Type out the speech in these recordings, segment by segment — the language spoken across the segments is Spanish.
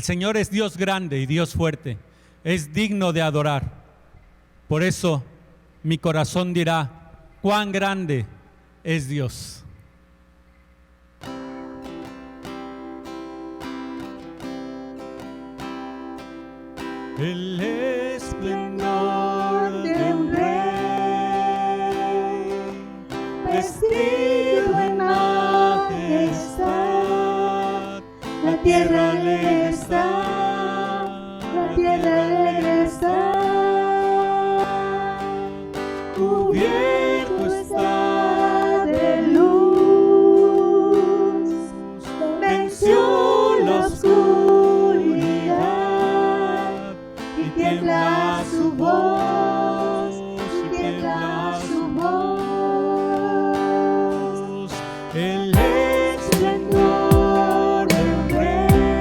Señor es Dios grande y Dios fuerte, es digno de adorar. Por eso mi corazón dirá, cuán grande es Dios. El esplendor de un rey, vestido en majestad, la tierra alegre está, la tierra alegre está, cubierto está de luz, venció la oscuridad y tiembla su voz, y tiembla su voz. El esplendor del Rey,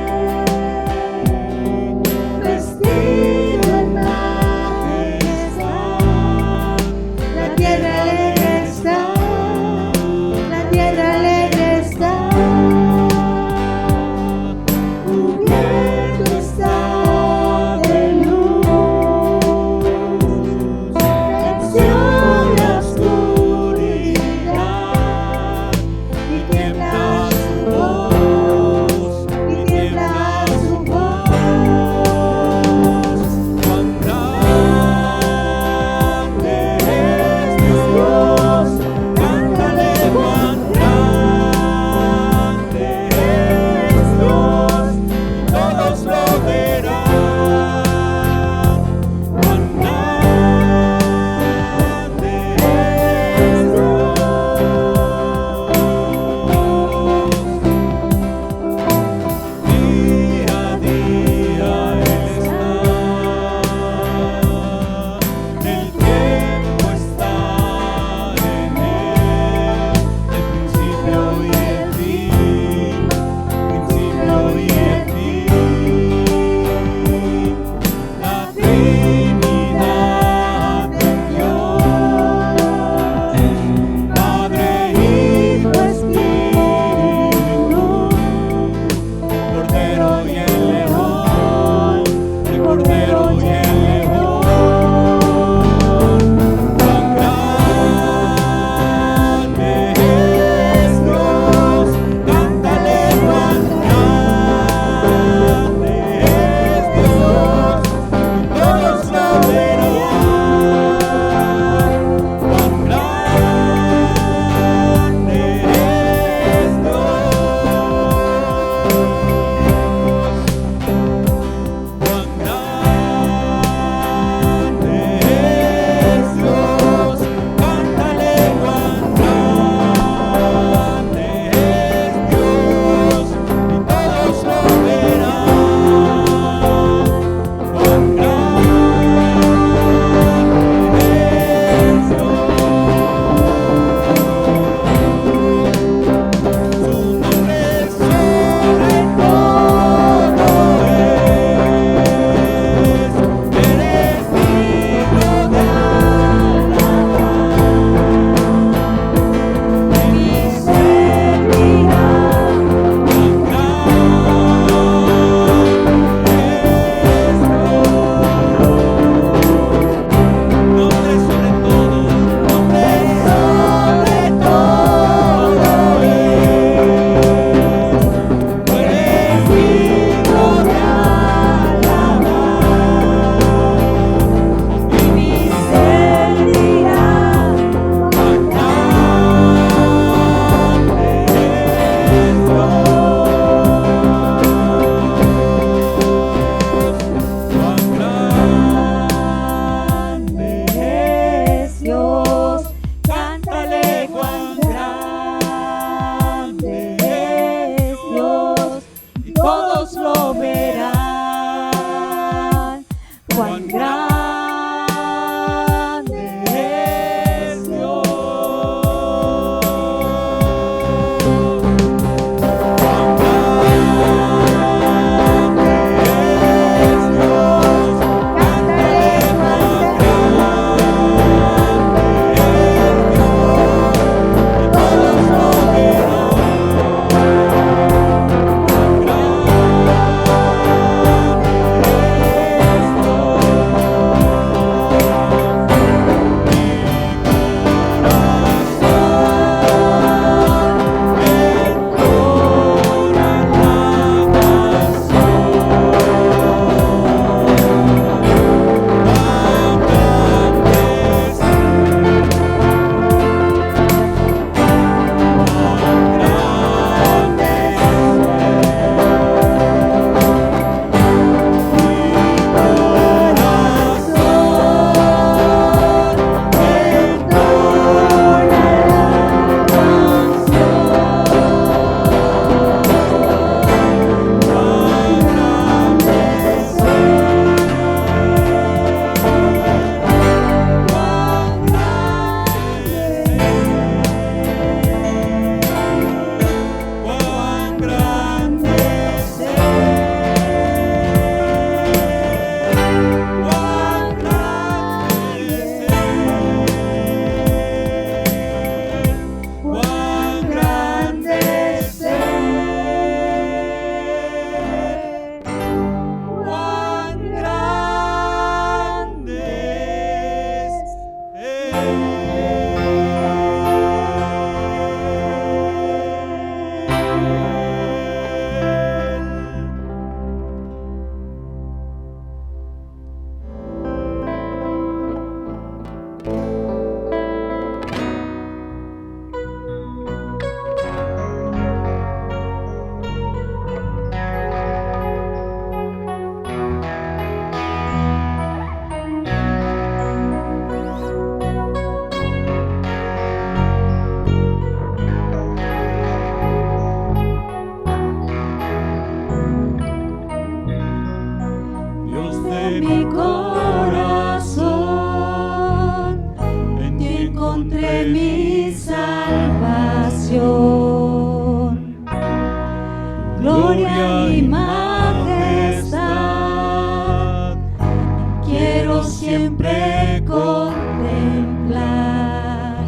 contemplar.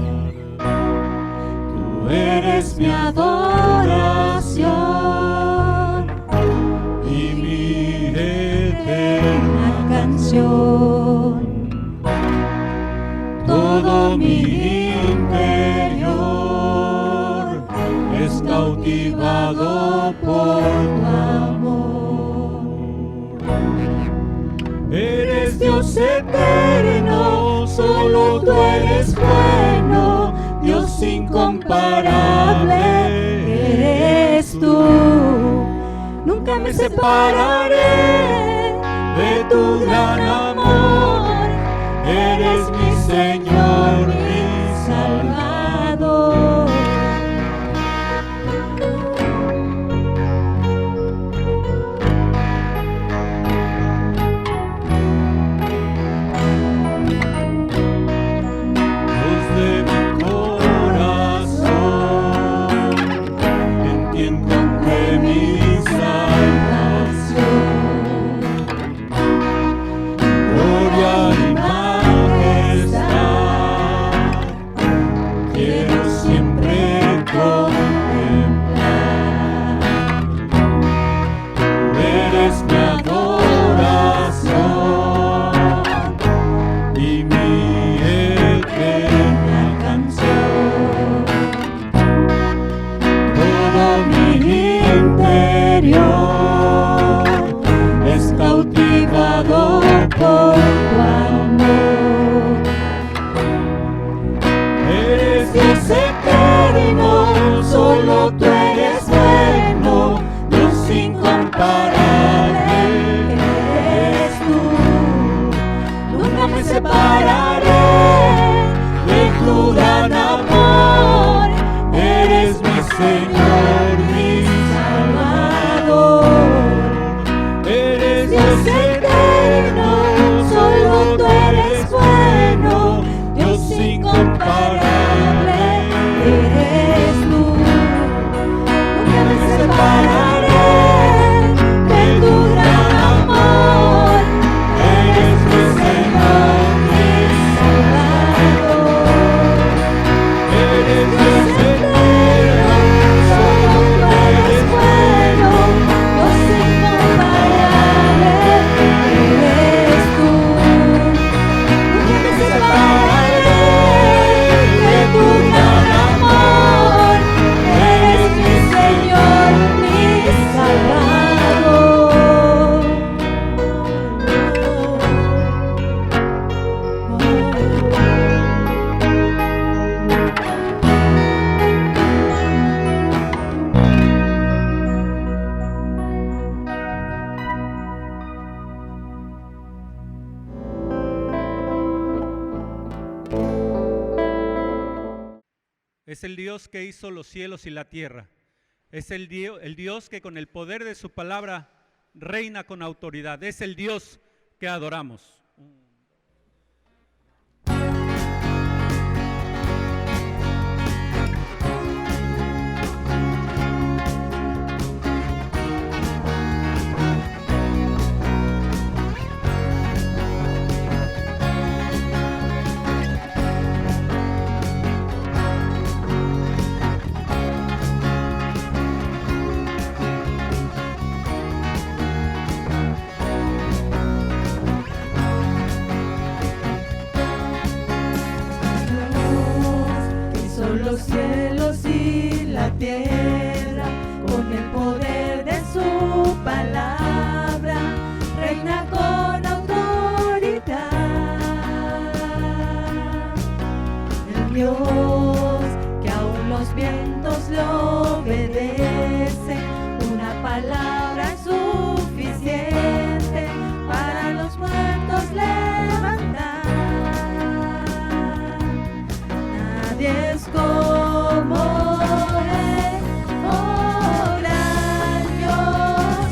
Tú eres mi adoración y mi eterna canción. Todo mi interior es cautivado por tu amor. Eres Dios eterno, solo tú eres bueno, Dios incomparable eres tú. Nunca me separaré de tu gran amor, eres mi Señor, mi Salvador. Dios de mi corazón, en ti encontré mi salvación. Gloria y majestad, quiero siempre contemplar. Tú eres mi adoración y mi eterna canción. Todo mi interior es cautivado por tu amor. Eres Dios eterno, solo tú eres bueno, Dios incomparable eres tú. Nunca me separaré de tu gran amor, eres mi Señor, mi Salvador. Eres Dios eterno, solo tú eres bueno, Dios incomparable eres tú. Nunca me separaré de tu gran amor, eres mi Señor, mi Salvador. Eres Dios eterno, solo tú eres bueno, Dios incomparable eres tú. Nunca me separaré de tu gran amor, eres mi Señor, mi Salvador. Es el Dios que hizo los cielos y la tierra. Es el Dios que con el poder de su palabra reina con autoridad. Es el Dios que adoramos. Los cielos y la tierra, con el poder de su palabra, reina con autoridad. El Dios que aún los vientos lo obedecen, una palabra es suficiente para los muertos levantar. Nadie es como Él, oh gran Dios,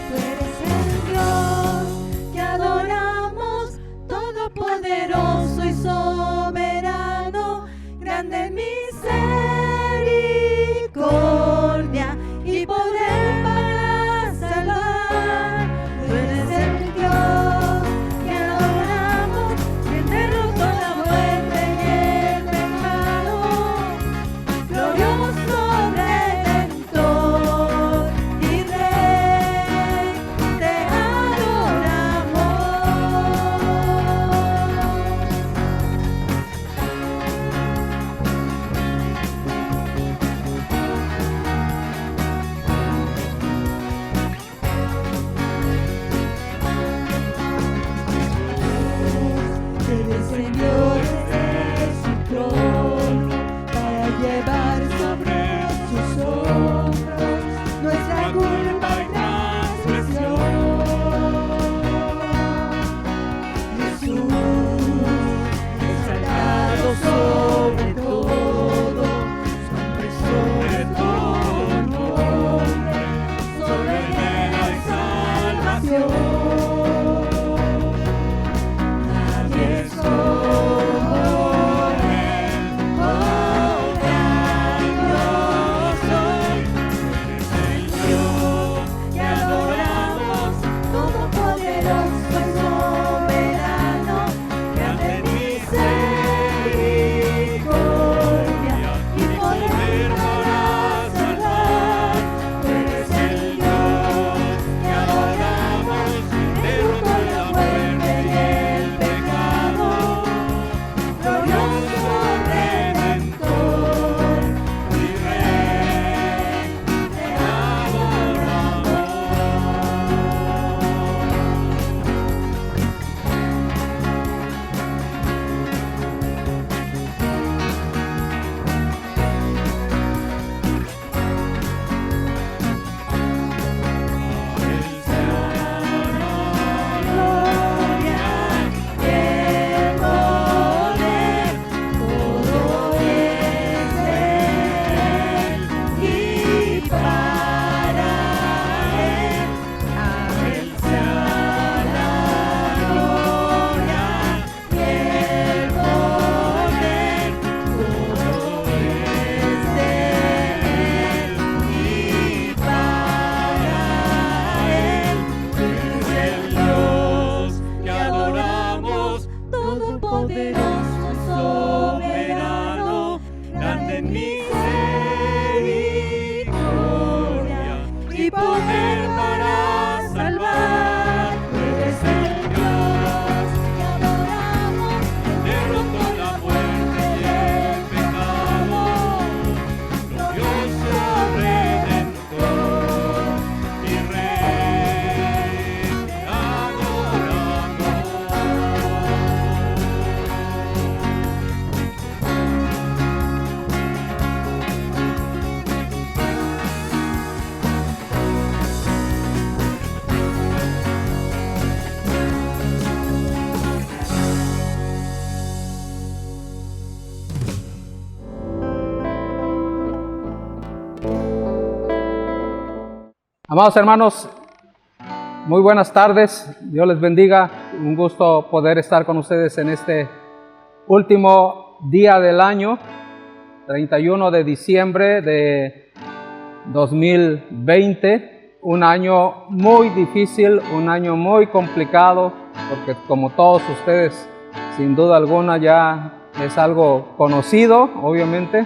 tú eres el Dios que adoramos, todopoderoso y soberano, grande misericordia y poder para salvar. Tú eres el Dios que adoramos, descendió desde su trono para llevar sobre sus hombros nuestra culpa y transgresión. Jesús, exaltado sobre todo, sobre todo nombre, sobrevivida y salvación. Nadie es como Él, oh gran Dios soy. Eres el Dios que adoramos, todopoderoso y soberano, grande misericordia y poder para salvar. Tú eres el Dios que adoramos, derrotó la muerte y el pecado, glorioso Redentor y Rey, te adoramos. Gloria y el poder, todo es de Él y para Él. A Él sea la gloria y el poder, todo es de Él y para Él. Es el Dios que adoramos, todopoderoso, soberano, grande en misericordia y poder para salvar. Eres el Dios que adoramos, derrotó la muerte y el pecado, glorioso Redentor y Rey, te adoramos. Amados hermanos, muy buenas tardes, Dios les bendiga, un gusto poder estar con ustedes en este último día del año, 31 de diciembre de 2020, un año muy difícil, un año muy complicado, porque como todos ustedes, sin duda alguna ya es algo conocido, obviamente,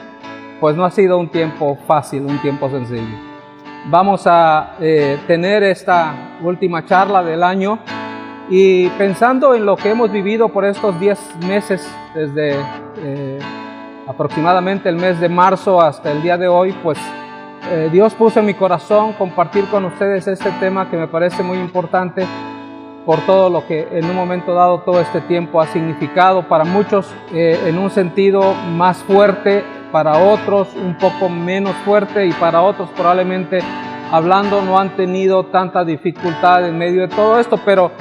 pues no ha sido un tiempo fácil, un tiempo sencillo. Vamos a tener esta última charla del año y pensando en lo que hemos vivido por estos 10 meses, desde aproximadamente el mes de marzo hasta el día de hoy, pues Dios puso en mi corazón compartir con ustedes este tema que me parece muy importante por todo lo que en un momento dado todo este tiempo ha significado para muchos en un sentido más fuerte, para otros un poco menos fuerte y para otros probablemente hablando no han tenido tanta dificultad en medio de todo esto, pero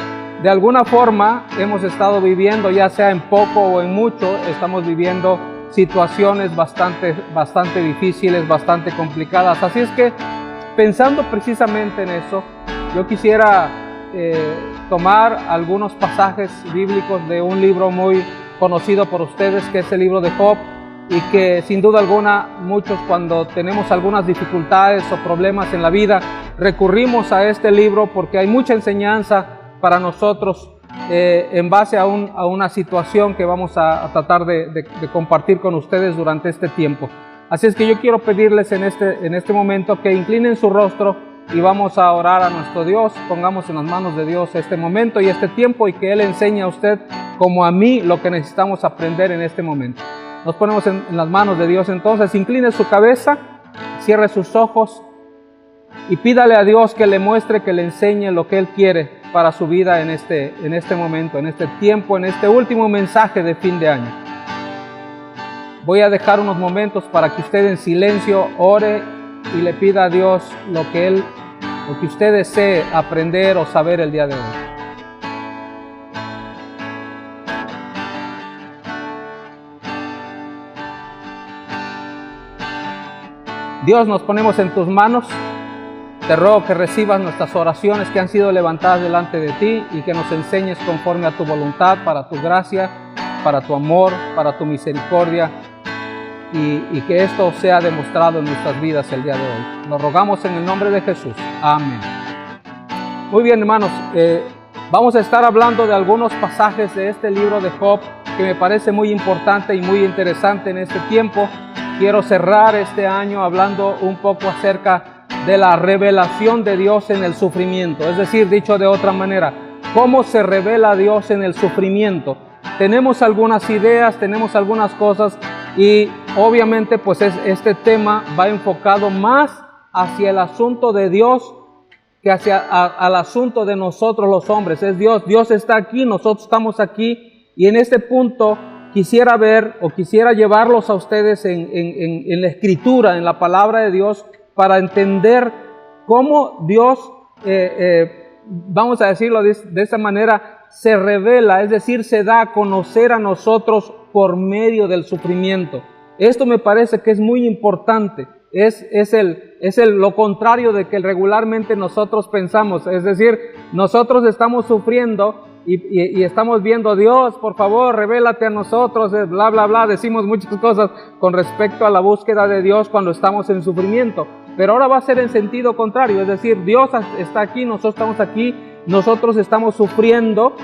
de alguna forma hemos estado viviendo, ya sea en poco o en mucho, estamos viviendo situaciones bastante difíciles, bastante complicadas. Así es que pensando precisamente en eso, yo quisiera tomar algunos pasajes bíblicos de un libro muy conocido por ustedes, que es el libro de Job, y que sin duda alguna muchos cuando tenemos algunas dificultades o problemas en la vida recurrimos a este libro porque hay mucha enseñanza para nosotros en base a una situación que vamos a tratar de compartir con ustedes durante este tiempo. Así es que yo quiero pedirles en este momento que inclinen su rostro y vamos a orar a nuestro Dios. Pongamos en las manos de Dios este momento y este tiempo y que Él enseñe a usted como a mí lo que necesitamos aprender en este momento. Nos ponemos en las manos de Dios entonces. Incline su cabeza, cierre sus ojos y pídale a Dios que le muestre, que le enseñe lo que Él quiere para su vida en este momento, en este tiempo, en este último mensaje de fin de año. Voy a dejar unos momentos para que usted en silencio ore y le pida a Dios lo que usted desee aprender o saber el día de hoy. Dios, nos ponemos en tus manos. Te ruego que recibas nuestras oraciones que han sido levantadas delante de ti y que nos enseñes conforme a tu voluntad, para tu gracia, para tu amor, para tu misericordia, y que esto sea demostrado en nuestras vidas el día de hoy. Lo rogamos en el nombre de Jesús. Amén. Muy bien, hermanos, vamos a estar hablando de algunos pasajes de este libro de Job que me parece muy importante y muy interesante en este tiempo. Quiero cerrar este año hablando un poco acerca de la revelación de Dios en el sufrimiento. Es decir, dicho de otra manera, ¿cómo se revela Dios en el sufrimiento? Tenemos algunas ideas, tenemos algunas cosas, y obviamente pues este tema va enfocado más hacia el asunto de Dios que al asunto de nosotros los hombres. Es Dios está aquí, nosotros estamos aquí, y en este punto quisiera llevarlos a ustedes en la escritura, en la palabra de Dios, para entender cómo Dios, vamos a decirlo de esa manera, se revela, es decir, se da a conocer a nosotros por medio del sufrimiento. Esto me parece que es muy importante, es lo contrario de que regularmente nosotros pensamos. Es decir, nosotros estamos sufriendo y estamos viendo, Dios, por favor, revélate a nosotros, bla, bla, bla. Decimos muchas cosas con respecto a la búsqueda de Dios cuando estamos en sufrimiento. Pero ahora va a ser en sentido contrario, es decir, Dios está aquí, nosotros estamos aquí, nosotros estamos sufriendo.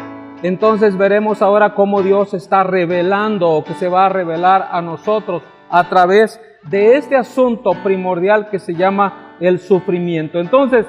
Entonces veremos ahora cómo Dios está revelando, o que se va a revelar a nosotros a través de este asunto primordial que se llama el sufrimiento. Entonces,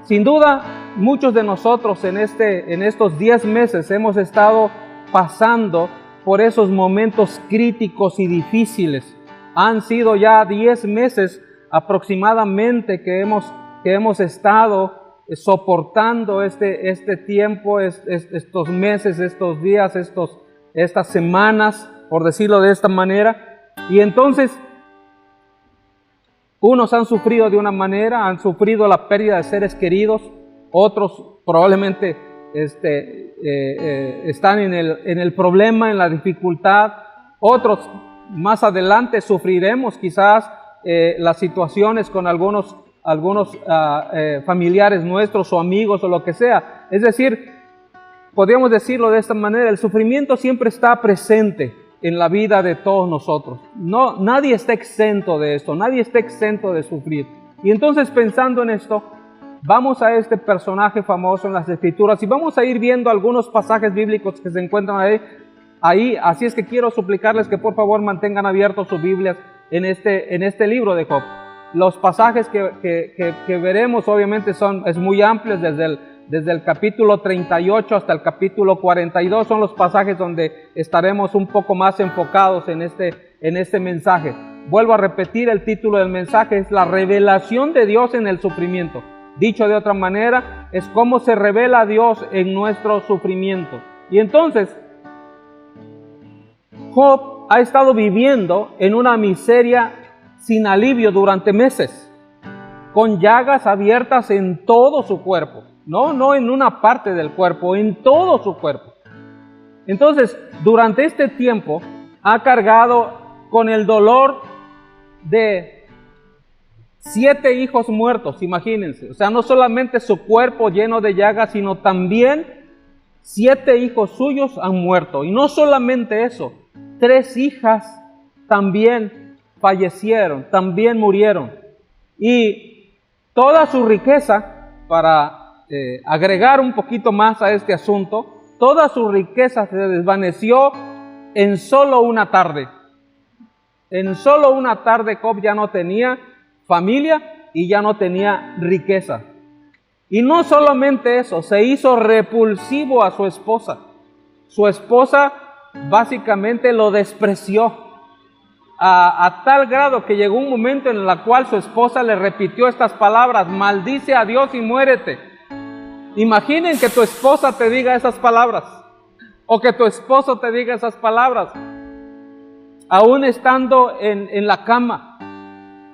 sin duda, muchos de nosotros en estos 10 meses hemos estado pasando por esos momentos críticos y difíciles. Han sido ya 10 meses aproximadamente que hemos estado soportando este tiempo, estos meses, estos días, estas semanas, por decirlo de esta manera. Y entonces, unos han sufrido de una manera, han sufrido la pérdida de seres queridos, otros probablemente están en el problema, en la dificultad, otros más adelante sufriremos quizás las situaciones con algunos familiares nuestros o amigos o lo que sea. Es decir, podríamos decirlo de esta manera, el sufrimiento siempre está presente en la vida de todos nosotros. Nadie está exento de esto, nadie está exento de sufrir. Y entonces, pensando en esto, vamos a este personaje famoso en las Escrituras y vamos a ir viendo algunos pasajes bíblicos que se encuentran ahí. Así es que quiero suplicarles que por favor mantengan abiertos sus Biblias en este libro de Job. Los pasajes que veremos obviamente es muy amplios, desde el capítulo 38 hasta el capítulo 42 son los pasajes donde estaremos un poco más enfocados en este mensaje. Vuelvo a repetir, el título del mensaje es la revelación de Dios en el sufrimiento. Dicho de otra manera, es cómo se revela Dios en nuestro sufrimiento. Y entonces, Job ha estado viviendo en una miseria sin alivio durante meses, con llagas abiertas en todo su cuerpo, no en una parte del cuerpo, en todo su cuerpo. Entonces, durante este tiempo ha cargado con el dolor de 7 hijos muertos, imagínense. O sea, no solamente su cuerpo lleno de llagas, sino también 7 hijos suyos han muerto. Y no solamente eso, 3 hijas también fallecieron, también murieron. Y toda su riqueza, para agregar un poquito más a este asunto, toda su riqueza se desvaneció en solo una tarde. En solo una tarde Job ya no tenía familia y ya no tenía riqueza. Y no solamente eso, se hizo repulsivo a su esposa. Su esposa básicamente lo despreció a tal grado que llegó un momento en el cual su esposa le repitió estas palabras: maldice a Dios y muérete. Imaginen que tu esposa te diga esas palabras, o que tu esposo te diga esas palabras, aún estando en la cama,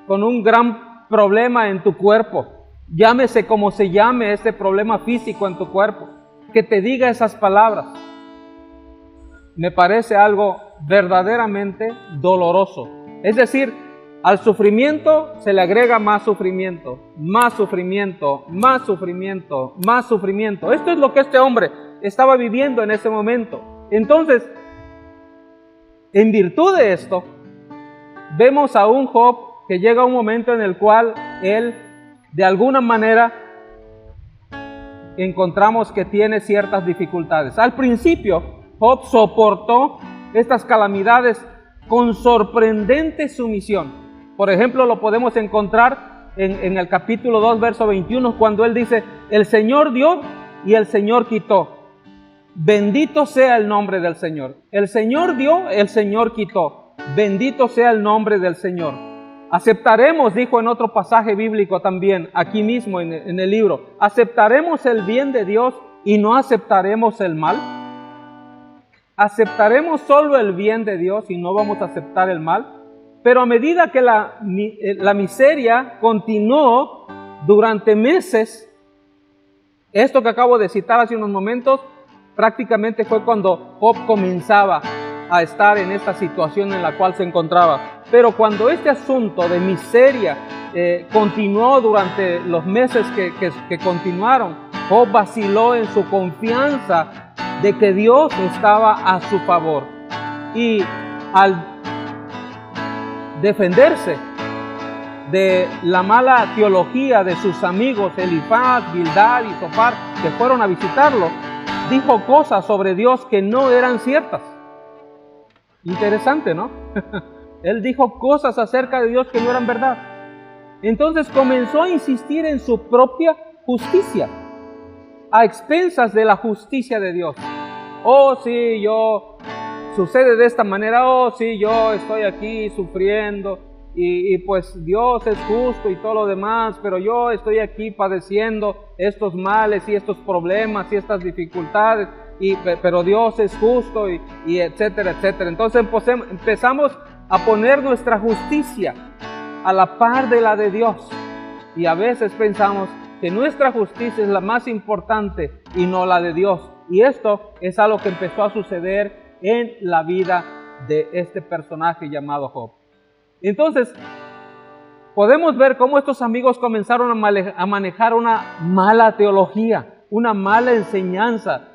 con un gran problema en tu cuerpo, llámese como se llame ese problema físico en tu cuerpo, que te diga esas palabras. Me parece algo verdaderamente doloroso. Es decir, al sufrimiento se le agrega más sufrimiento, más sufrimiento, más sufrimiento, más sufrimiento. Esto es lo que este hombre estaba viviendo en ese momento. Entonces, en virtud de esto, vemos a un Job que llega a un momento en el cual él, de alguna manera, encontramos que tiene ciertas dificultades. Al principio, Job soportó estas calamidades con sorprendente sumisión. Por ejemplo, lo podemos encontrar en el capítulo 2, verso 21, cuando él dice: el Señor dio y el Señor quitó. Bendito sea el nombre del Señor. El Señor dio, el Señor quitó. Bendito sea el nombre del Señor. Aceptaremos, dijo en otro pasaje bíblico también, aquí mismo en el libro, aceptaremos el bien de Dios y no aceptaremos el mal. Aceptaremos solo el bien de Dios y no vamos a aceptar el mal. Pero a medida que la miseria continuó durante meses, esto que acabo de citar hace unos momentos, prácticamente fue cuando Job comenzaba a estar en esta situación en la cual se encontraba. Pero cuando este asunto de miseria continuó durante los meses que continuaron, Job vaciló en su confianza de que Dios estaba a su favor. Y al defenderse de la mala teología de sus amigos Elifaz, Bildad y Zofar, que fueron a visitarlo, dijo cosas sobre Dios que no eran ciertas. Interesante, ¿no? Él dijo cosas acerca de Dios que no eran verdad. Entonces comenzó a insistir en su propia justicia, a expensas de la justicia de Dios. Oh, sí, sucede de esta manera. Oh, sí, yo estoy aquí sufriendo y pues Dios es justo y todo lo demás, pero yo estoy aquí padeciendo estos males y estos problemas y estas dificultades, pero Dios es justo y etcétera, etcétera. Entonces empezamos a poner nuestra justicia a la par de la de Dios, y a veces pensamos que nuestra justicia es la más importante y no la de Dios. Y esto es algo que empezó a suceder en la vida de este personaje llamado Job. Entonces, podemos ver cómo estos amigos comenzaron a manejar una mala teología, una mala enseñanza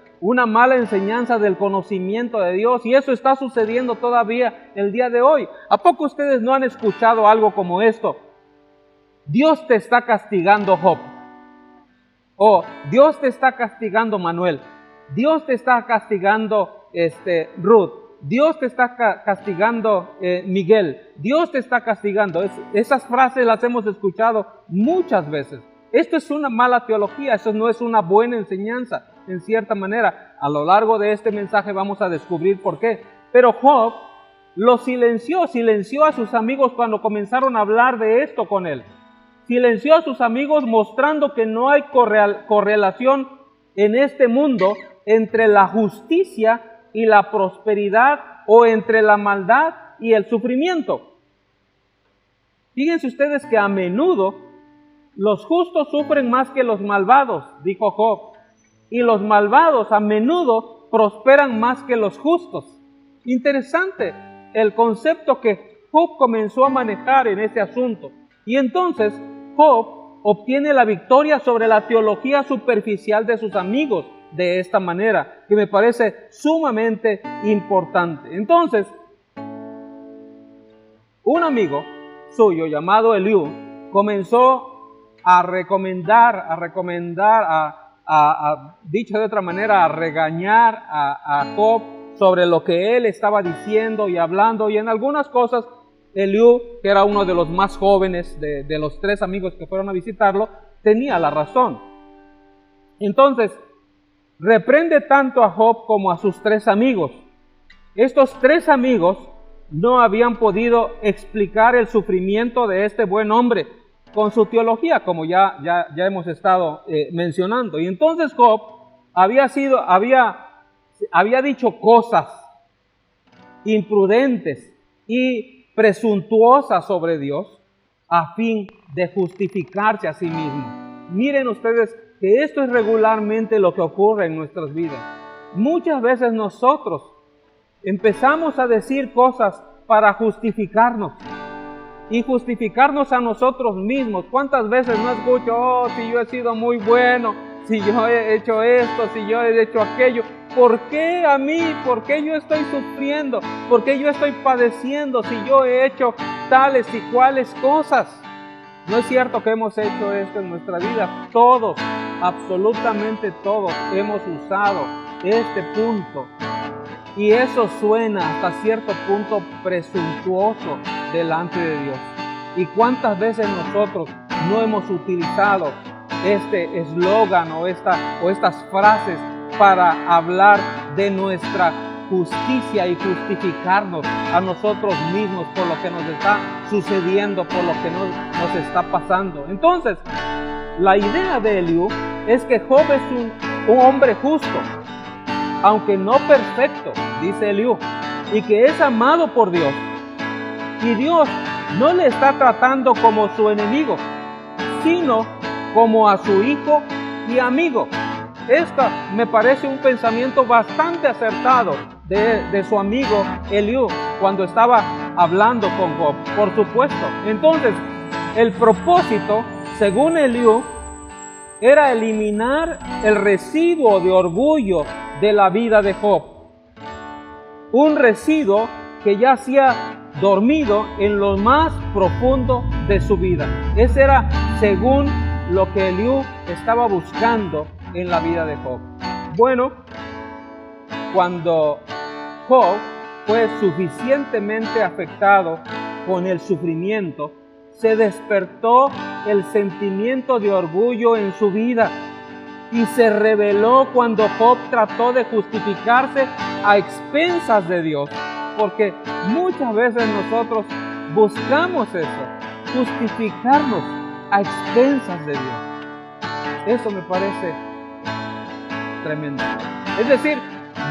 del conocimiento de Dios, y eso está sucediendo todavía el día de hoy. ¿A poco ustedes no han escuchado algo como esto? Dios te está castigando, Job. Oh, Dios te está castigando, Manuel. Dios te está castigando, Ruth. Dios te está castigando, Miguel. Dios te está castigando. Esas frases las hemos escuchado muchas veces. Esto es una mala teología, eso no es una buena enseñanza, en cierta manera. A lo largo de este mensaje vamos a descubrir por qué. Pero Job lo silenció a sus amigos cuando comenzaron a hablar de esto con él. Silenció a sus amigos mostrando que no hay correlación en este mundo entre la justicia y la prosperidad, o entre la maldad y el sufrimiento. Fíjense ustedes que a menudo los justos sufren más que los malvados, dijo Job, y los malvados a menudo prosperan más que los justos. Interesante el concepto que Job comenzó a manejar en este asunto. Y entonces Job obtiene la victoria sobre la teología superficial de sus amigos de esta manera, que me parece sumamente importante. Entonces, un amigo suyo llamado Eliú comenzó a recomendar, dicho de otra manera, a regañar a Job sobre lo que él estaba diciendo y hablando, y en algunas cosas Eliú, que era uno de los más jóvenes de los tres amigos que fueron a visitarlo, tenía la razón. Entonces, reprende tanto a Job como a sus tres amigos. Estos tres amigos no habían podido explicar el sufrimiento de este buen hombre, con su teología, como ya hemos estado mencionando. Y entonces Job había dicho cosas imprudentes y presuntuosas sobre Dios a fin de justificarse a sí mismo. Miren ustedes que esto es regularmente lo que ocurre en nuestras vidas. Muchas veces nosotros empezamos a decir cosas para justificarnos y justificarnos a nosotros mismos. ¿Cuántas veces no escucho, oh, si yo he sido muy bueno, si yo he hecho esto, si yo he hecho aquello? ¿Por qué a mí? ¿Por qué yo estoy sufriendo? ¿Por qué yo estoy padeciendo si yo he hecho tales y cuales cosas? ¿No es cierto que hemos hecho esto en nuestra vida? Todos, absolutamente todos, hemos usado este punto. Y eso suena hasta cierto punto presuntuoso delante de Dios. ¿Y cuántas veces nosotros no hemos utilizado este eslogan o estas frases para hablar de nuestra justicia y justificarnos a nosotros mismos por lo que nos está sucediendo, por lo que nos está pasando? Entonces, la idea de Eliú es que Job es un hombre justo, aunque no perfecto, dice Eliú, y que es amado por Dios. Y Dios no le está tratando como su enemigo, sino como a su hijo y amigo. Esto me parece un pensamiento bastante acertado de su amigo Eliú cuando estaba hablando con Job, por supuesto. Entonces, el propósito, según Eliú, era eliminar el residuo de orgullo de la vida de Job. Un residuo que ya hacía dormido en lo más profundo de su vida. Ese era según lo que Eliú estaba buscando en la vida de Job. Bueno, cuando Job fue suficientemente afectado con el sufrimiento, se despertó el sentimiento de orgullo en su vida y se reveló cuando Job trató de justificarse a expensas de Dios. Porque muchas veces nosotros buscamos eso, justificarnos a expensas de Dios. Eso me parece tremendo. Es decir,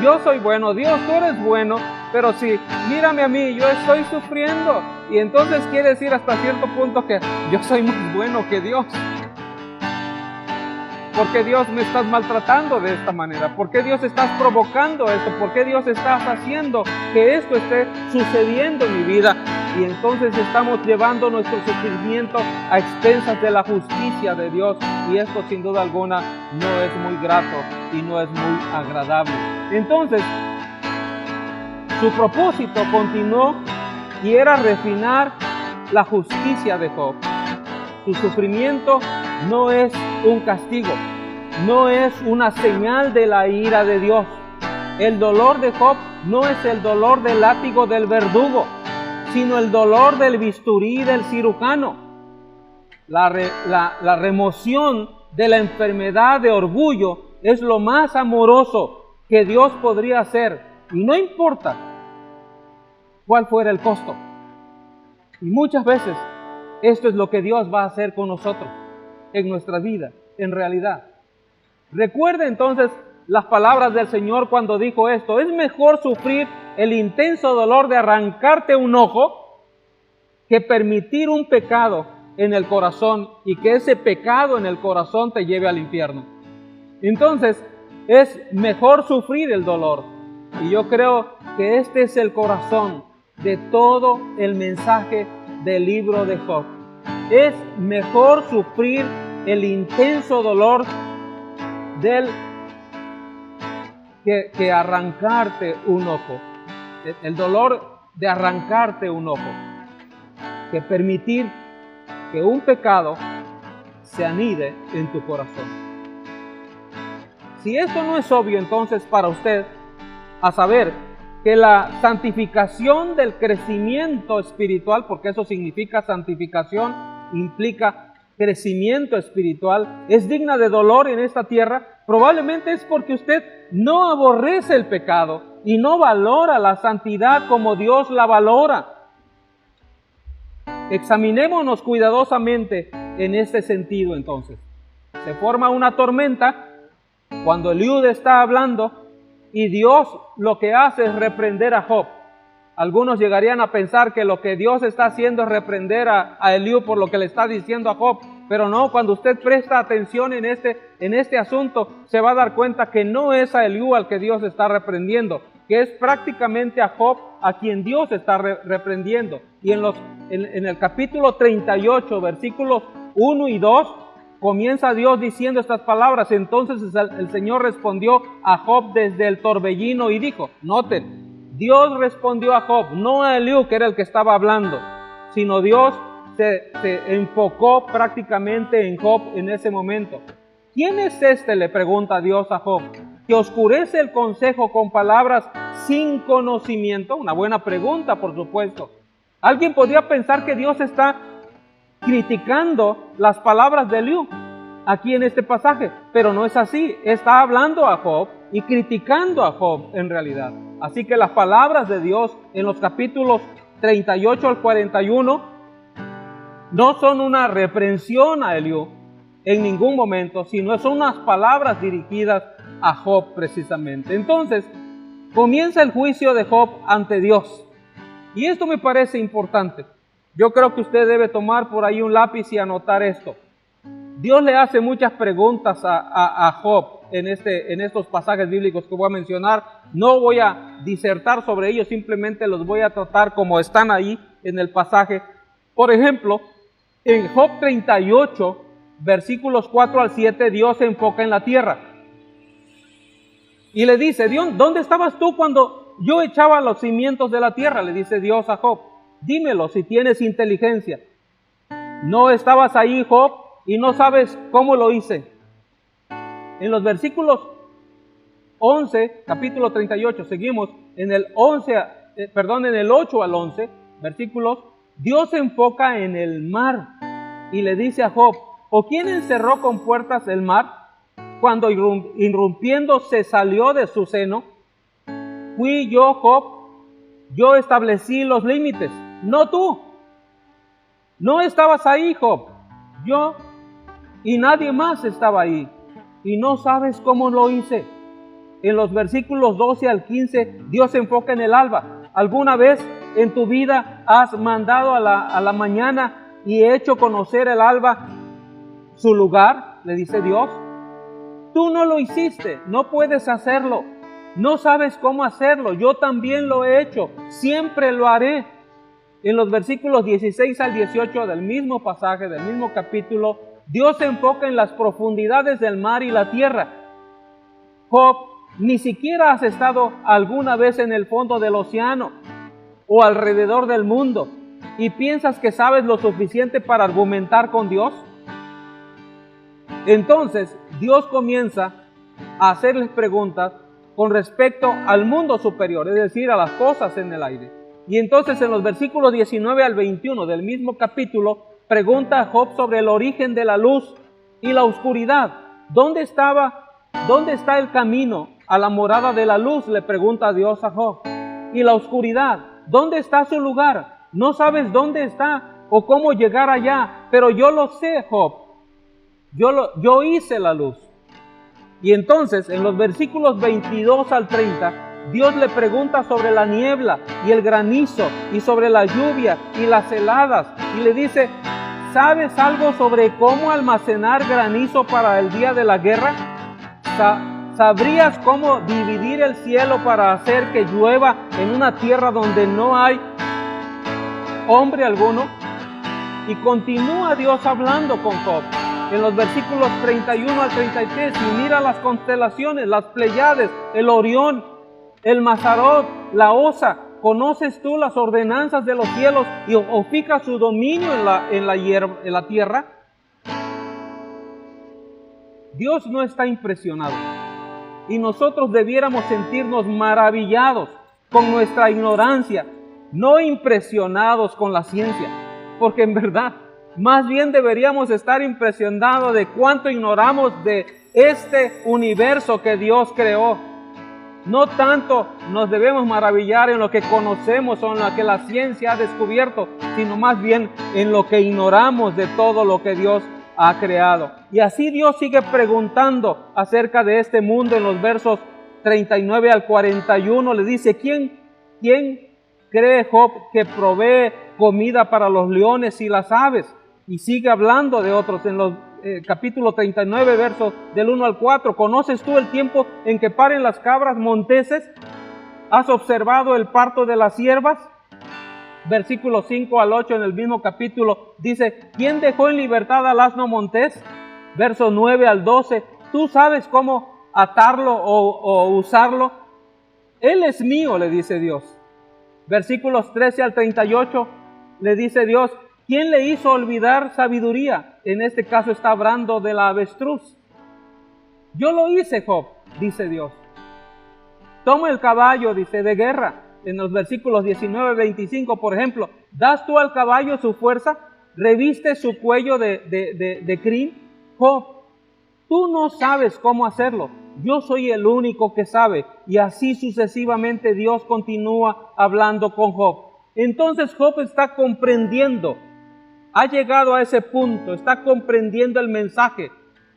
yo soy bueno, Dios, tú eres bueno, pero si mírame a mí, yo estoy sufriendo. Y entonces quiere decir hasta cierto punto que yo soy más bueno que Dios. ¿Por qué Dios me estás maltratando de esta manera? ¿Por qué Dios estás provocando esto? ¿Por qué Dios estás haciendo que esto esté sucediendo en mi vida? Y entonces estamos llevando nuestro sufrimiento a expensas de la justicia de Dios. Y esto sin duda alguna no es muy grato y no es muy agradable. Entonces, su propósito continuó y era refinar la justicia de Job. Su sufrimiento no es un castigo, no es una señal de la ira de Dios. El dolor de Job no es el dolor del látigo del verdugo, sino el dolor del bisturí del cirujano. La remoción de la enfermedad de orgullo es lo más amoroso que Dios podría hacer, y no importa cuál fuera el costo. Y muchas veces esto es lo que Dios va a hacer con nosotros en nuestra vida, en realidad. Recuerde entonces las palabras del Señor cuando dijo esto: es mejor sufrir el intenso dolor de arrancarte un ojo que permitir un pecado en el corazón y que ese pecado en el corazón te lleve al infierno. Entonces, es mejor sufrir el dolor. Y yo creo que este es el corazón de todo el mensaje del libro de Job. Es mejor sufrir el intenso dolor que arrancarte un ojo. El dolor de arrancarte un ojo, que permitir que un pecado se anide en tu corazón. Si esto no es obvio entonces para usted, a saber que la santificación del crecimiento espiritual, porque eso significa santificación, implica crecimiento espiritual, es digna de dolor en esta tierra, probablemente es porque usted no aborrece el pecado y no valora la santidad como Dios la valora. Examinémonos cuidadosamente en este sentido entonces. Se forma una tormenta cuando Eliud está hablando y Dios lo que hace es reprender a Job. Algunos llegarían a pensar que lo que Dios está haciendo es reprender a Eliud por lo que le está diciendo a Job. Pero no, cuando usted presta atención en este asunto, se va a dar cuenta que no es a Eliud al que Dios está reprendiendo, que es prácticamente a Job a quien Dios está reprendiendo. Y en el capítulo 38, versículos 1 y 2, comienza Dios diciendo estas palabras. Entonces el Señor respondió a Job desde el torbellino y dijo, noten, Dios respondió a Job, no a Eliud, que era el que estaba hablando, sino Dios se enfocó prácticamente en Job en ese momento. ¿Quién es este?, le pregunta Dios a Job, que oscurece el consejo con palabras sin conocimiento. Una buena pregunta, por supuesto. Alguien podría pensar que Dios está criticando las palabras de Eliud aquí en este pasaje, pero no es así. Está hablando a Job y criticando a Job en realidad. Así que las palabras de Dios en los capítulos 38 al 41 no son una reprensión a Eliud en ningún momento, sino son unas palabras dirigidas a Job precisamente. Entonces, comienza el juicio de Job ante Dios. Y esto me parece importante. Yo creo que usted debe tomar por ahí un lápiz y anotar esto. Dios le hace muchas preguntas a Job en estos pasajes bíblicos que voy a mencionar. No voy a disertar sobre ellos, simplemente los voy a tratar como están ahí en el pasaje. Por ejemplo, en Job 38, versículos 4 al 7, Dios se enfoca en la tierra. Y le dice, Dios, ¿dónde estabas tú cuando yo echaba los cimientos de la tierra? Le dice Dios a Job, dímelo si tienes inteligencia. ¿No estabas ahí, Job, y no sabes cómo lo hice? En los versículos 11, capítulo 38, seguimos, en el 8 al 11, versículos, Dios se enfoca en el mar y le dice a Job, ¿o quién encerró con puertas el mar cuando irrumpiendo se salió de su seno? Fui yo, Job, yo establecí los límites, no tú. No estabas ahí, Job, yo y nadie más estaba ahí. Y no sabes cómo lo hice. En los versículos 12 al 15, Dios se enfoca en el alba. ¿Alguna vez en tu vida has mandado a la mañana y hecho conocer el alba su lugar? Le dice Dios. Tú no lo hiciste, no puedes hacerlo. No sabes cómo hacerlo. Yo también lo he hecho, siempre lo haré. En los versículos 16 al 18 del mismo pasaje, del mismo capítulo, Dios se enfoca en las profundidades del mar y la tierra. Job, ni siquiera has estado alguna vez en el fondo del océano o alrededor del mundo y piensas que sabes lo suficiente para argumentar con Dios. Entonces, Dios comienza a hacerles preguntas con respecto al mundo superior, es decir, a las cosas en el aire. Y entonces en los versículos 19 al 21 del mismo capítulo, pregunta a Job sobre el origen de la luz y la oscuridad. ¿Dónde está el camino a la morada de la luz?, le pregunta Dios a Job. Y la oscuridad, ¿dónde está su lugar? No sabes dónde está o cómo llegar allá, pero yo lo sé, Job. Yo hice la luz. Y entonces en los versículos 22 al 30, Dios le pregunta sobre la niebla y el granizo y sobre la lluvia y las heladas. Y le dice, ¿sabes algo sobre cómo almacenar granizo para el día de la guerra? ¿Sabrías cómo dividir el cielo para hacer que llueva en una tierra donde no hay hombre alguno? Y continúa Dios hablando con Job en los versículos 31 al 33, y mira las constelaciones, las Pleiades, el Orión, el Mazarot, la Osa. ¿Conoces tú las ordenanzas de los cielos o fija su dominio en la tierra? Dios no está impresionado. Y nosotros debiéramos sentirnos maravillados con nuestra ignorancia, no impresionados con la ciencia. Porque en verdad, más bien deberíamos estar impresionados de cuánto ignoramos de este universo que Dios creó. No tanto nos debemos maravillar en lo que conocemos o en lo que la ciencia ha descubierto, sino más bien en lo que ignoramos de todo lo que Dios ha creado. Y así Dios sigue preguntando acerca de este mundo en los versos 39 al 41. Le dice, ¿quién cree Job que provee comida para los leones y las aves? Y sigue hablando de otros en los capítulo 39, versos del 1 al 4. ¿Conoces tú el tiempo en que paren las cabras monteses? ¿Has observado el parto de las ciervas? Versículos 5 al 8 en el mismo capítulo dice, ¿quién dejó en libertad al asno montés? Versos 9 al 12, ¿tú sabes cómo atarlo o usarlo? Él es mío, le dice Dios. Versículos 13 al 38 le dice Dios, ¿quién le hizo olvidar sabiduría? En este caso está hablando de la avestruz. Yo lo hice, Job, dice Dios. Toma el caballo, dice, de guerra. En los versículos 19 y 25, por ejemplo, ¿das tú al caballo su fuerza? ¿Reviste su cuello de crin? Job, tú no sabes cómo hacerlo. Yo soy el único que sabe. Y así sucesivamente Dios continúa hablando con Job. Entonces Job está comprendiendo. Ha llegado a ese punto, está comprendiendo el mensaje.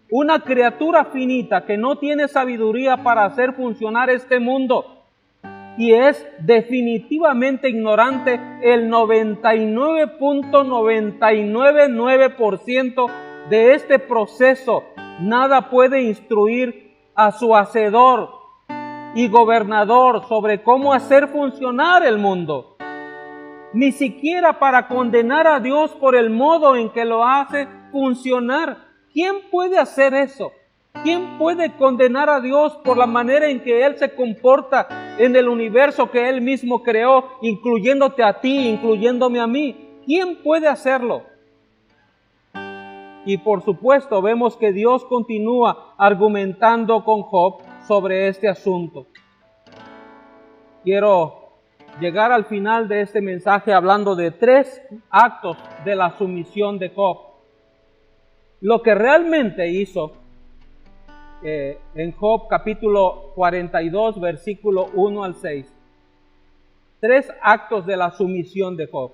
Una criatura finita que no tiene sabiduría para hacer funcionar este mundo y es definitivamente ignorante el 99.999% de este proceso. Nada puede instruir a su hacedor y gobernador sobre cómo hacer funcionar el mundo. Ni siquiera para condenar a Dios por el modo en que lo hace funcionar. ¿Quién puede hacer eso? ¿Quién puede condenar a Dios por la manera en que Él se comporta en el universo que Él mismo creó, incluyéndote a ti, incluyéndome a mí? ¿Quién puede hacerlo? Y por supuesto vemos que Dios continúa argumentando con Job sobre este asunto. Quiero llegar al final de este mensaje hablando de 3 actos de la sumisión de Job. Lo que realmente hizo en Job capítulo 42, versículo 1 al 6. 3 actos de la sumisión de Job.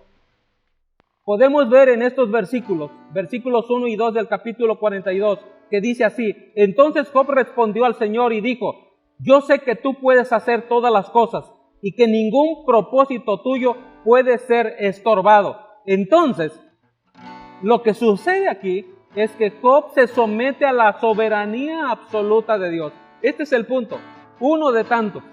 Podemos ver en estos versículos 1 y 2 del capítulo 42, que dice así: entonces Job respondió al Señor y dijo: yo sé que tú puedes hacer todas las cosas y que ningún propósito tuyo puede ser estorbado. Entonces, lo que sucede aquí es que Job se somete a la soberanía absoluta de Dios. Este es el punto, uno de tantos.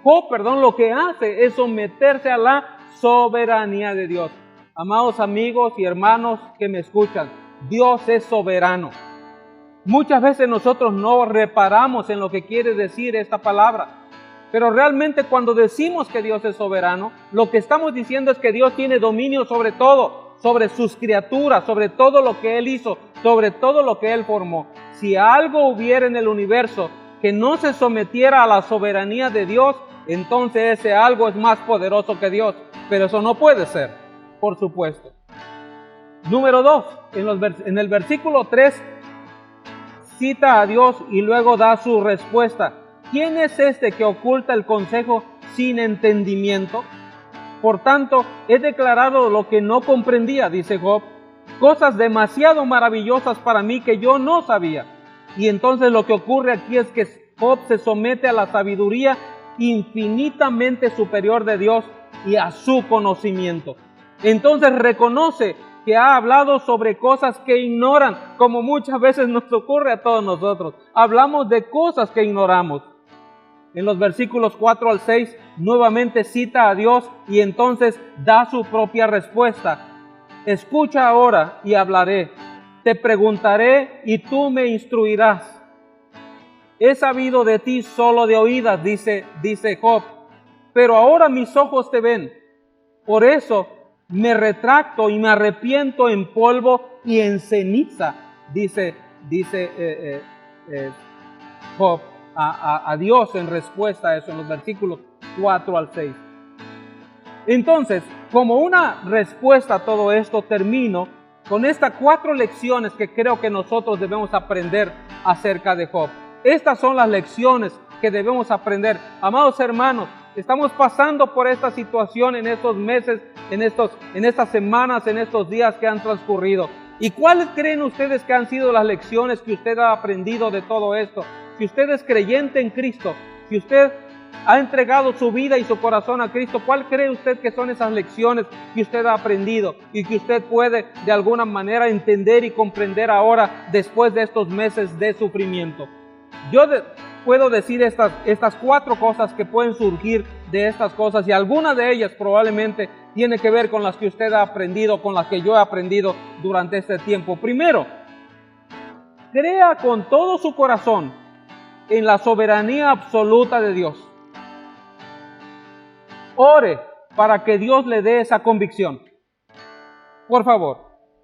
Job lo que hace es someterse a la soberanía de Dios. Amados amigos y hermanos que me escuchan, Dios es soberano. Muchas veces nosotros no reparamos en lo que quiere decir esta palabra. Pero realmente cuando decimos que Dios es soberano, lo que estamos diciendo es que Dios tiene dominio sobre todo, sobre sus criaturas, sobre todo lo que Él hizo, sobre todo lo que Él formó. Si algo hubiera en el universo que no se sometiera a la soberanía de Dios, entonces ese algo es más poderoso que Dios. Pero eso no puede ser, por supuesto. Número 2, en el versículo 3, cita a Dios y luego da su respuesta. ¿Quién es este que oculta el consejo sin entendimiento? Por tanto, he declarado lo que no comprendía, dice Job, cosas demasiado maravillosas para mí que yo no sabía. Y entonces lo que ocurre aquí es que Job se somete a la sabiduría infinitamente superior de Dios y a su conocimiento. Entonces reconoce que ha hablado sobre cosas que ignoran, como muchas veces nos ocurre a todos nosotros. Hablamos de cosas que ignoramos. En los versículos 4 al 6, nuevamente cita a Dios y entonces da su propia respuesta. Escucha ahora y hablaré. Te preguntaré y tú me instruirás. He sabido de ti solo de oídas, dice Job, pero ahora mis ojos te ven. Por eso me retracto y me arrepiento en polvo y en ceniza, dice Job a Dios en respuesta a eso en los versículos 4 al 6. Entonces, como una respuesta a todo esto, termino con estas 4 lecciones que creo que nosotros debemos aprender acerca de Job. Estas son las lecciones que debemos aprender. Amados hermanos, estamos pasando por esta situación en estos meses, en estas semanas, en estos días que han transcurrido. ¿Y cuáles creen ustedes que han sido las lecciones que usted ha aprendido de todo esto? Si usted es creyente en Cristo, si usted ha entregado su vida y su corazón a Cristo, ¿cuál cree usted que son esas lecciones que usted ha aprendido y que usted puede de alguna manera entender y comprender ahora después de estos meses de sufrimiento? Yo puedo decir estas 4 cosas que pueden surgir de estas cosas, y alguna de ellas probablemente tiene que ver con las que usted ha aprendido, con las que yo he aprendido durante este tiempo. Primero, crea con todo su corazón en la soberanía absoluta de Dios. Ore para que Dios le dé esa convicción. Por favor,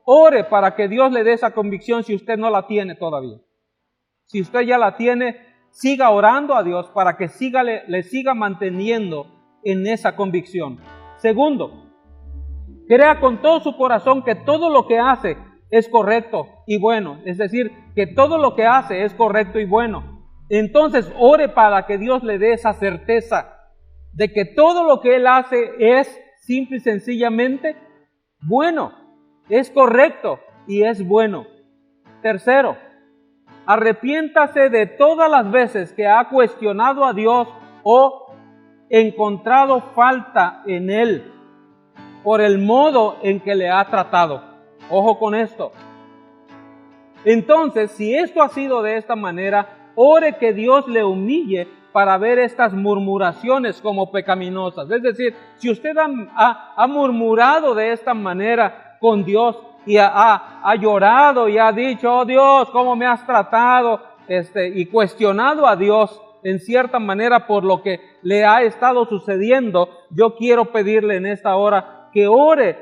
ore para que Dios le dé esa convicción si usted no la tiene todavía. Si usted ya la tiene, siga orando a Dios para que le siga manteniendo en esa convicción. Segundo, crea con todo su corazón que todo lo que hace es correcto y bueno. Es decir, que todo lo que hace es correcto y bueno. Entonces, ore para que Dios le dé esa certeza de que todo lo que Él hace es simple y sencillamente bueno, es correcto y es bueno. Tercero, arrepiéntase de todas las veces que ha cuestionado a Dios o encontrado falta en Él por el modo en que le ha tratado. Ojo con esto. Entonces, si esto ha sido de esta manera, ore que Dios le humille para ver estas murmuraciones como pecaminosas. Es decir, si usted ha murmurado de esta manera con Dios y ha llorado y ha dicho, oh Dios, ¿cómo me has tratado? Y cuestionado a Dios en cierta manera por lo que le ha estado sucediendo, yo quiero pedirle en esta hora que ore,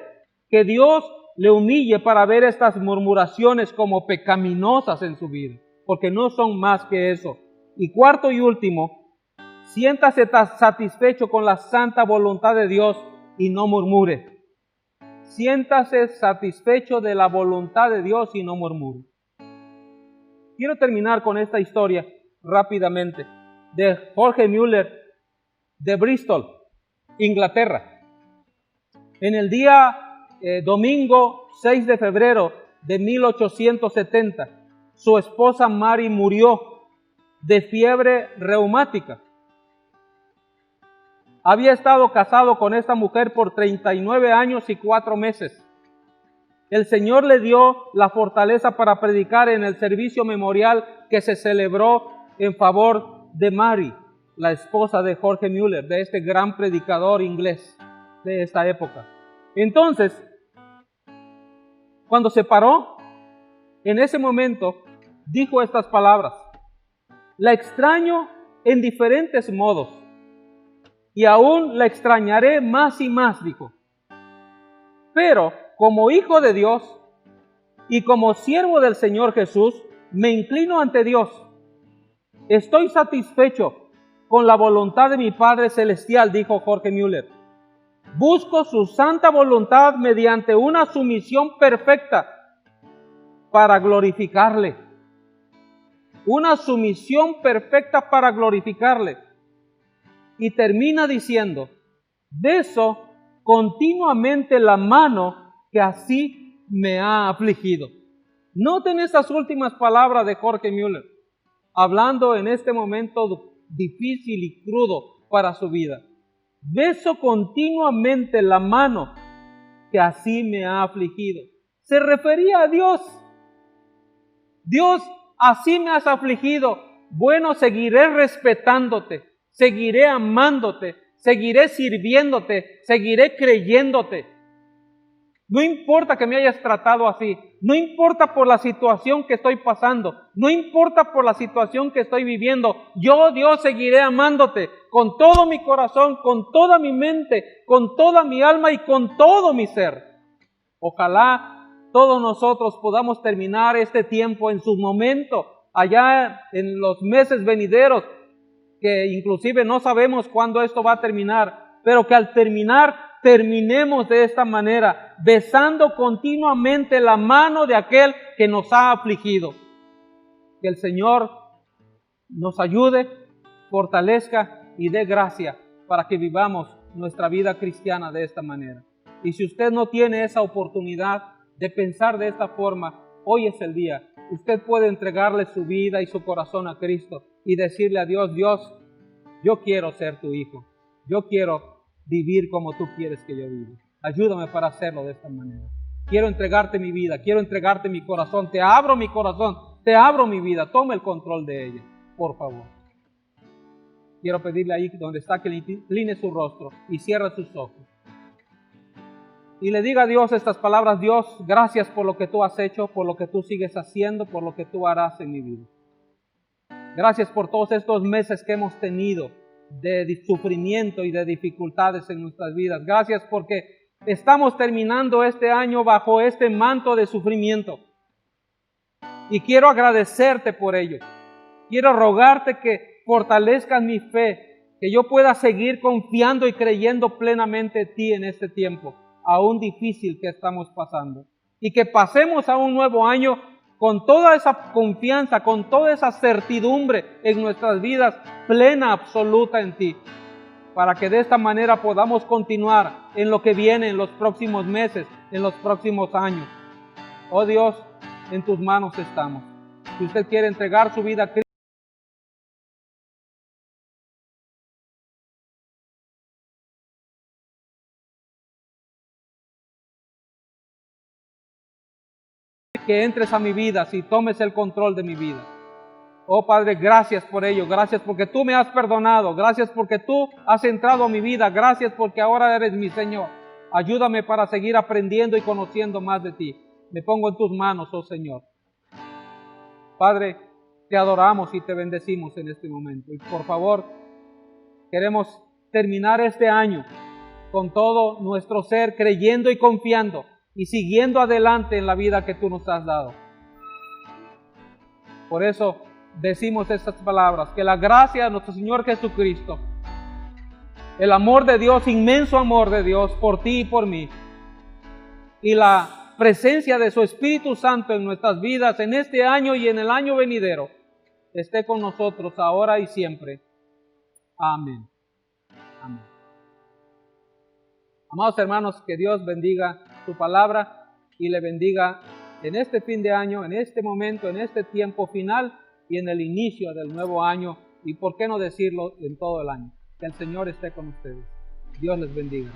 que Dios le humille para ver estas murmuraciones como pecaminosas en su vida, porque no son más que eso. Y cuarto y último, siéntase satisfecho con la santa voluntad de Dios y no murmure. Siéntase satisfecho de la voluntad de Dios y no murmure. Quiero terminar con esta historia rápidamente de Jorge Müller de Bristol, Inglaterra. En el día domingo 6 de febrero de 1870, su esposa Mary murió de fiebre reumática. Había estado casado con esta mujer por 39 años y 4 meses. El Señor le dio la fortaleza para predicar en el servicio memorial que se celebró en favor de Mary, la esposa de Jorge Müller, de este gran predicador inglés de esta época. Entonces, cuando se paró, en ese momento dijo estas palabras: la extraño en diferentes modos, y aún la extrañaré más y más, dijo. Pero como hijo de Dios y como siervo del Señor Jesús, me inclino ante Dios. Estoy satisfecho con la voluntad de mi Padre Celestial, dijo Jorge Müller. Busco su santa voluntad mediante una sumisión perfecta para glorificarle. Una sumisión perfecta para glorificarle. Y termina diciendo, beso continuamente la mano que así me ha afligido. Noten estas últimas palabras de Jorge Müller, hablando en este momento difícil y crudo para su vida. Beso continuamente la mano que así me ha afligido. Se refería a Dios. Dios, así me has afligido. Bueno, seguiré respetándote, seguiré amándote, seguiré sirviéndote, seguiré creyéndote. No importa que me hayas tratado así, no importa por la situación que estoy pasando, no importa por la situación que estoy viviendo, yo, Dios, seguiré amándote con todo mi corazón, con toda mi mente, con toda mi alma y con todo mi ser. Ojalá todos nosotros podamos terminar este tiempo en su momento, allá en los meses venideros, que inclusive no sabemos cuándo esto va a terminar, pero que al terminemos de esta manera, besando continuamente la mano de aquel que nos ha afligido. Que el Señor nos ayude, fortalezca y dé gracia para que vivamos nuestra vida cristiana de esta manera. Y si usted no tiene esa oportunidad de pensar de esta forma, hoy es el día. Usted puede entregarle su vida y su corazón a Cristo y decirle a Dios: Dios, yo quiero ser tu hijo. Yo quiero vivir como tú quieres que yo viva. Ayúdame para hacerlo de esta manera. Quiero entregarte mi vida, quiero entregarte mi corazón. Te abro mi corazón, te abro mi vida. Toma el control de ella, por favor. Quiero pedirle ahí donde está que incline su rostro y cierre sus ojos. Y le diga a Dios estas palabras: Dios, gracias por lo que tú has hecho, por lo que tú sigues haciendo, por lo que tú harás en mi vida. Gracias por todos estos meses que hemos tenido de sufrimiento y de dificultades en nuestras vidas. Gracias porque estamos terminando este año bajo este manto de sufrimiento. Y quiero agradecerte por ello. Quiero rogarte que fortalezcas mi fe, que yo pueda seguir confiando y creyendo plenamente en ti en este tiempo, aún difícil que estamos pasando. Y que pasemos a un nuevo año con toda esa confianza, con toda esa certidumbre en nuestras vidas, plena, absoluta en ti, para que de esta manera podamos continuar en lo que viene en los próximos meses, en los próximos años. Oh Dios, en tus manos estamos. Si usted quiere entregar su vida a Cristo, que entres a mi vida, si tomes el control de mi vida. Oh Padre, gracias por ello, gracias porque tú me has perdonado, gracias porque tú has entrado a mi vida, gracias porque ahora eres mi Señor. Ayúdame para seguir aprendiendo y conociendo más de ti. Me pongo en tus manos, oh Señor. Padre, te adoramos y te bendecimos en este momento. Y por favor, queremos terminar este año con todo nuestro ser, creyendo y confiando y siguiendo adelante en la vida que tú nos has dado. Por eso decimos estas palabras: que la gracia de nuestro Señor Jesucristo, el amor de Dios, inmenso amor de Dios por ti y por mí, y la presencia de su Espíritu Santo en nuestras vidas en este año y en el año venidero, esté con nosotros ahora y siempre. Amén. Amén. Amados hermanos, que Dios bendiga su palabra y le bendiga en este fin de año, en este momento, en este tiempo final y en el inicio del nuevo año, y por qué no decirlo, en todo el año. Que el Señor esté con ustedes. Dios les bendiga.